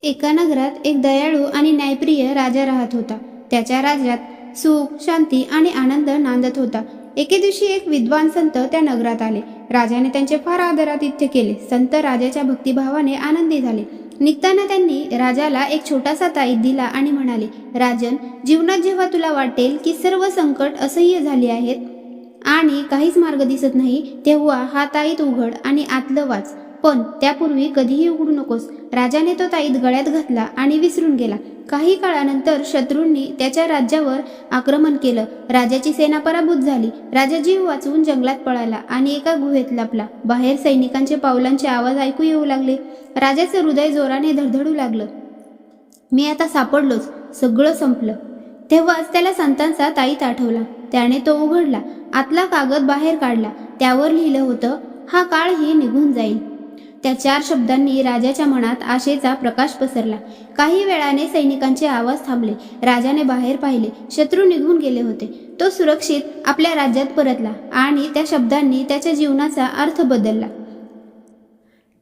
एका नगरात एक दयाळू आणि न्यायप्रिय राजा राहत होता. त्याच्या राज्यात सुख, शांती आणि आनंद नांदत होता. एके दिवशी एक विद्वान संत त्या नगरात आले. राजाने त्यांचे फार आदरातिथ्य केले. संत राजाच्या भक्तिभावाने आनंदी झाले. निघताना त्यांनी राजाला एक छोटासा ताईत दिला आणि म्हणाले, राजन, जीवनात जेव्हा तुला वाटेल की सर्व संकट असह्य झाली आहेत आणि काहीच मार्ग दिसत नाही, तेव्हा हा ताईत उघड आणि आतलं वाच. पण त्यापूर्वी कधीही उघडू नकोस. राजाने तो ताईत गळ्यात घातला आणि विसरून गेला. काही काळानंतर शत्रूंनी त्याच्या राज्यावर आक्रमण केलं. राजाची सेना पराभूत झाली. राजा जीव वाचवून जंगलात पळाला आणि एका गुहेत लपला. बाहेर सैनिकांचे पावलांचे आवाज ऐकू येऊ लागले. राजाचं हृदय जोराने धडधडू लागलं. मी आता सापडलोच, सगळं संपलं. तेव्हाच त्याला संतांचा ताईत आठवला. त्याने तो उघडला. आतला कागद बाहेर काढला. त्यावर लिहिलं होतं, हा काळही निघून जाईल. त्या 4 शब्दांनी राजाच्या मनात आशेचा प्रकाश पसरला. काही वेळाने सैनिकांचे आवाज थांबले. राजाने बाहेर पाहिले. शत्रू निघून गेले होते. तो सुरक्षित आपल्या राज्यात परतला आणि त्या शब्दांनी त्याच्या जीवनाचा अर्थ बदलला.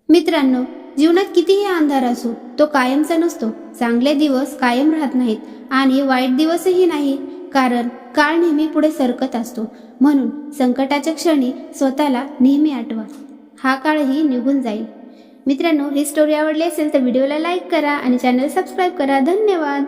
मित्रांनो, जीवनात कितीही अंधार असो, तो कायमचा नसतो. चांगले दिवस कायम राहत नाहीत आणि वाईट दिवसही नाही, कारण काळ नेहमी पुढे सरकत असतो. म्हणून संकटाच्या क्षणी स्वतःला नेहमी आठवा, हा काळही निघून जाईल. मित्रांनो, ही स्टोरी आवडली असेल तर व्हिडिओला लाईक करा आणि चॅनल सबस्क्राईब करा. धन्यवाद.